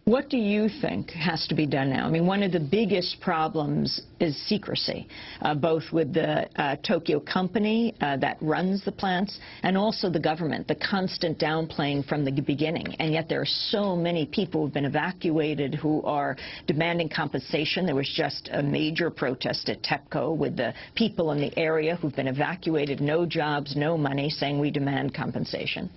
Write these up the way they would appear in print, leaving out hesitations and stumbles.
What do you think has to be done now? I mean, one of the biggest problems is secrecy, both with the Tokyo company that runs the plants and also the government, the constant downplaying from the beginning. And yet there are so many people who have been evacuated who are demanding compensation. There was just a major protest at TEPCO with the people in the area who've been evacuated, no jobs, no money, saying we demand compensation.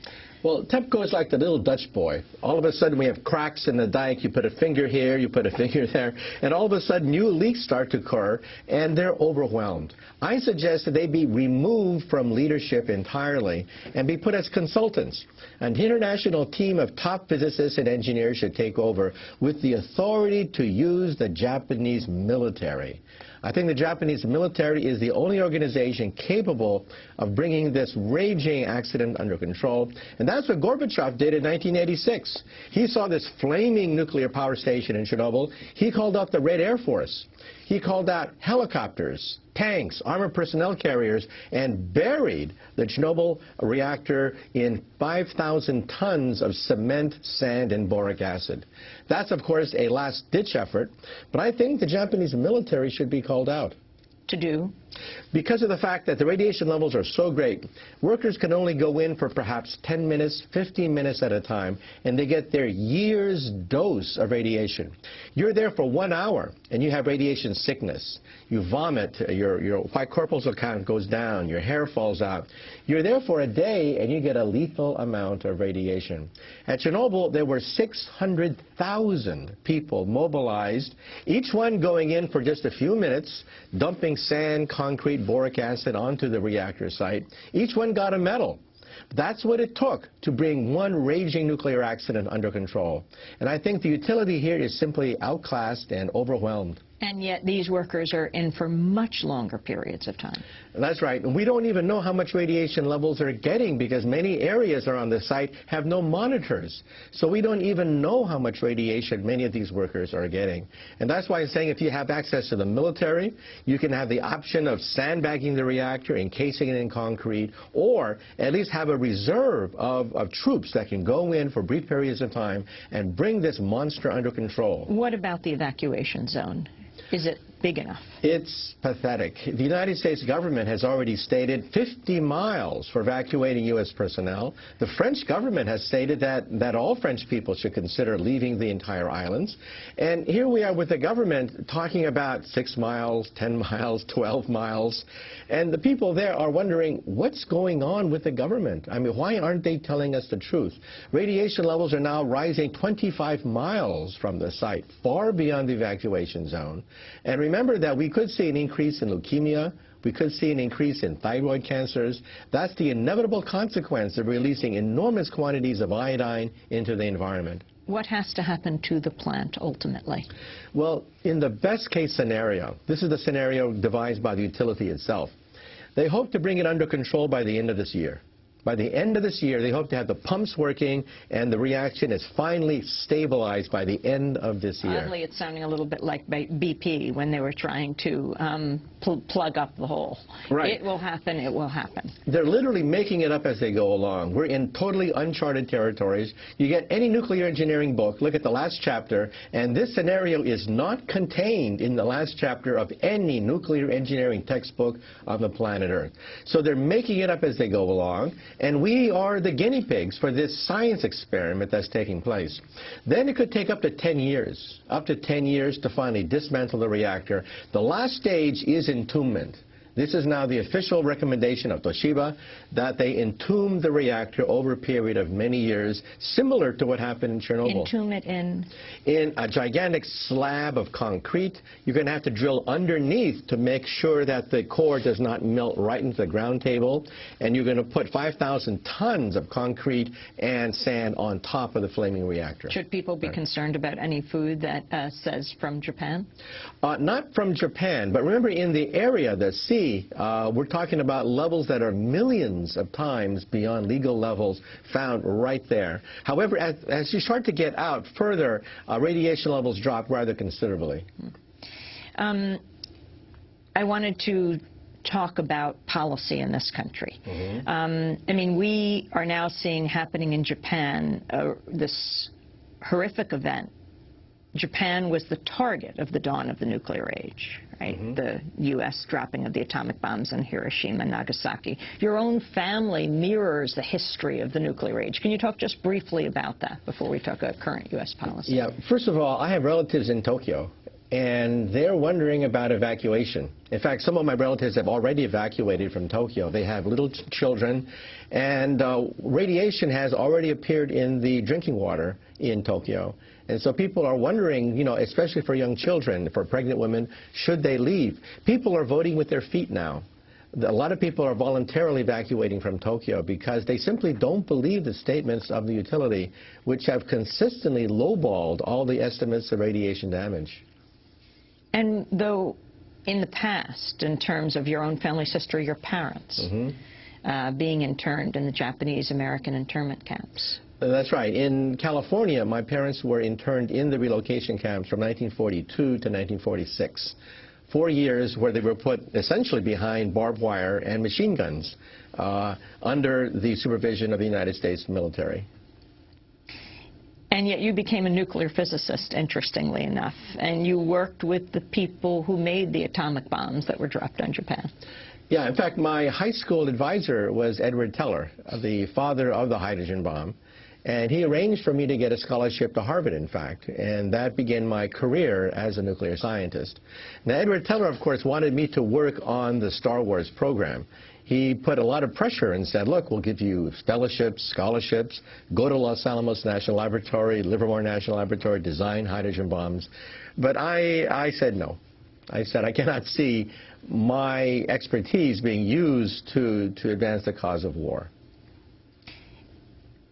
Well, TEPCO is like the little Dutch boy. All of a sudden we have cracks in the dike. You put a finger here, you put a finger there, and all of a sudden new leaks start to occur, and they're overwhelmed. I suggest that they be removed from leadership entirely and be put as consultants. An international team of top physicists and engineers should take over with the authority to use the Japanese military. I think the Japanese military is the only organization capable of bringing this raging accident under control. And that's what Gorbachev did in 1986. He saw this flaming nuclear power station in Chernobyl. He called out the Red Air Force. He called out helicopters, tanks, armored personnel carriers, and buried the Chernobyl reactor in 5,000 tons of cement, sand, and boric acid. That's, of course, a last-ditch effort, but I think the Japanese military should be called out. To do? Because of the fact that the radiation levels are so great, workers can only go in for perhaps 10 minutes, 15 minutes at a time, and they get their year's dose of radiation. You're there for 1 hour, and you have radiation sickness. You vomit, your white corpuscle count goes down, your hair falls out. You're there for a day, and you get a lethal amount of radiation. At Chernobyl, there were 600,000 people mobilized, each one going in for just a few minutes, dumping sand, concrete, boric acid onto the reactor site. Each one got a medal. That's what it took to bring one raging nuclear accident under control. And I think the utility here is simply outclassed and overwhelmed. And yet these workers are in for much longer periods of time. That's right. And we don't even know how much radiation levels they're getting because many areas around the site have no monitors. So we don't even know how much radiation many of these workers are getting. And that's why I'm saying if you have access to the military, you can have the option of sandbagging the reactor, encasing it in concrete, or at least have a reserve of troops that can go in for brief periods of time and bring this monster under control. What about the evacuation zone? Is it big enough? It's pathetic. The United States government has already stated 50 miles for evacuating U.S. personnel. The French government has stated that all French people should consider leaving the entire islands. And here we are with the government talking about 6 miles, 10 miles, 12 miles. And the people there are wondering, what's going on with the government? I mean, why aren't they telling us the truth? Radiation levels are now rising 25 miles from the site, far beyond the evacuation zone. And remember that we could see an increase in leukemia. We could see an increase in thyroid cancers. That's the inevitable consequence of releasing enormous quantities of iodine into the environment. What has to happen to the plant ultimately? Well, in the best case scenario, this is the scenario devised by the utility itself, they hope to bring it under control by the end of this year. By the end of this year, they hope to have the pumps working and the reaction is finally stabilized by the end of this year. Oddly, it's sounding a little bit like BP when they were trying to plug up the hole. Right. It will happen, it will happen. They're literally making it up as they go along. We're in totally uncharted territories. You get any nuclear engineering book, look at the last chapter, and this scenario is not contained in the last chapter of any nuclear engineering textbook on the planet Earth. So they're making it up as they go along. And we are the guinea pigs for this science experiment that's taking place. Then it could take up to 10 years to finally dismantle the reactor. The last stage is entombment. This is now the official recommendation of Toshiba, that they entomb the reactor over a period of many years, similar to what happened in Chernobyl. Entomb it in? In a gigantic slab of concrete. You're going to have to drill underneath to make sure that the core does not melt right into the ground table. And you're going to put 5,000 tons of concrete and sand on top of the flaming reactor. Should people be concerned about any food that says from Japan? Not from Japan, but remember in the area, the sea, we're talking about levels that are millions of times beyond legal levels found right there. However, as you start to get out further, radiation levels drop rather considerably. I wanted to talk about policy in this country. I mean, we are now seeing happening in Japan this horrific event Japan was the target of the dawn of the nuclear age, right? The U.S. dropping of the atomic bombs on Hiroshima and Nagasaki. Your own family mirrors the history of the nuclear age. Can you talk just briefly about that before we talk about current U.S. policy? Yeah, first of all, I have relatives in Tokyo, and they're wondering about evacuation. In fact, some of my relatives have already evacuated from Tokyo. They have little children, and radiation has already appeared in the drinking water in Tokyo. And so people are wondering, you know, especially for young children, for pregnant women, should they leave? People are voting with their feet now. A lot of people are voluntarily evacuating from Tokyo because they simply don't believe the statements of the utility, which have consistently lowballed all the estimates of radiation damage. And though in the past, in terms of your own family's history, your parents being interned in the Japanese-American internment camps. That's right. In California, my parents were interned in the relocation camps from 1942 to 1946. 4 years where they were put essentially behind barbed wire and machine guns under the supervision of the United States military. And yet you became a nuclear physicist, interestingly enough, and you worked with the people who made the atomic bombs that were dropped on Japan. Yeah, in fact, my high school advisor was Edward Teller, the father of the hydrogen bomb. And he arranged for me to get a scholarship to Harvard, in fact, and that began my career as a nuclear scientist. Now, Edward Teller, of course, wanted me to work on the Star Wars program. He put a lot of pressure and said, look, we'll give you fellowships, scholarships, go to Los Alamos National Laboratory, Livermore National Laboratory, design hydrogen bombs. But I said no. I said I cannot see my expertise being used to advance the cause of war.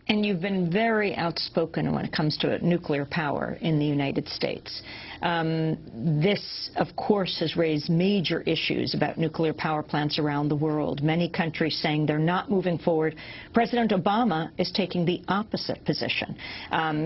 And you've been very outspoken when it comes to nuclear power in the United States. This, of course, has raised major issues about nuclear power plants around the world. Many countries saying they're not moving forward. President Obama is taking the opposite position.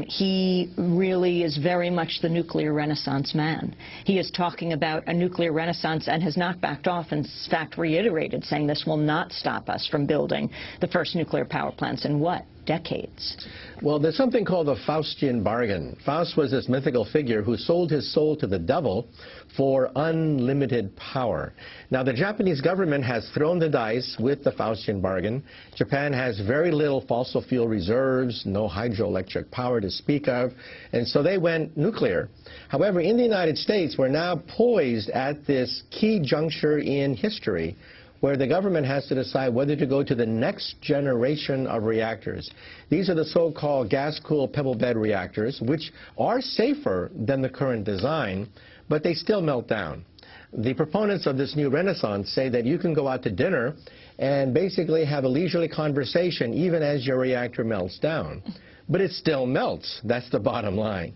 He really is very much the nuclear renaissance man. He is talking about a nuclear renaissance and has not backed off, in fact reiterated, saying this will not stop us from building the first nuclear power plants in what? Decades. Well, there's something called the Faustian bargain. Faust was this mythical figure who sold his soul to the devil for unlimited power. Now, the Japanese government has thrown the dice with the Faustian bargain. Japan has very little fossil fuel reserves, no hydroelectric power to speak of, and so they went nuclear. However, in the United States, we're now poised at this key juncture in history where the government has to decide whether to go to the next generation of reactors. These are the so-called gas-cooled pebble bed reactors, which are safer than the current design, but they still melt down. The proponents of this new renaissance say that you can go out to dinner and basically have a leisurely conversation even as your reactor melts down. But it still melts. That's the bottom line.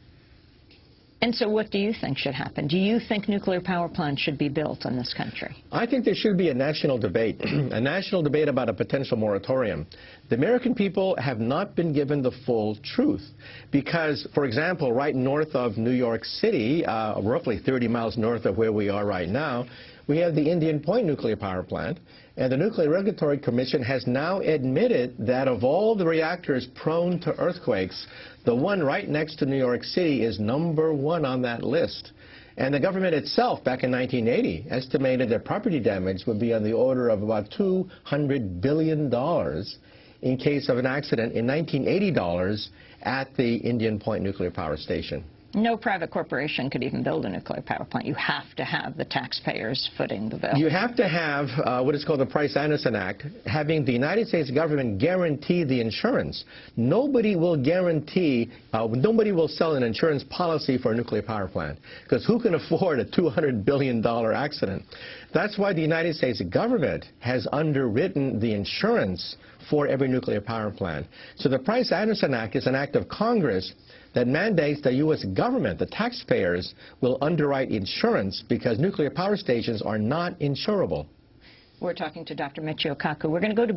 And so what do you think should happen? Do you think nuclear power plants should be built in this country? I think there should be a national debate, a national debate about a potential moratorium. The American people have not been given the full truth because, for example, right north of New York City, roughly 30 miles north of where we are right now, we have the Indian Point nuclear power plant, and the Nuclear Regulatory Commission has now admitted that of all the reactors prone to earthquakes, the one right next to New York City is #1 on that list. And the government itself, back in 1980, estimated that property damage would be on the order of about $200 billion in case of an accident in $1980 at the Indian Point nuclear power station. No private corporation could even build a nuclear power plant. You have to have the taxpayers footing the bill. You have to have what is called the Price-Anderson Act, having the United States government guarantee the insurance. Nobody will guarantee, nobody will sell an insurance policy for a nuclear power plant, because who can afford a $200 billion accident? That's why the United States government has underwritten the insurance for every nuclear power plant. So the Price-Anderson Act is an act of Congress that mandates the U.S. government, the taxpayers, will underwrite insurance because nuclear power stations are not insurable. We're talking to Dr. Michio Kaku. We're going to go to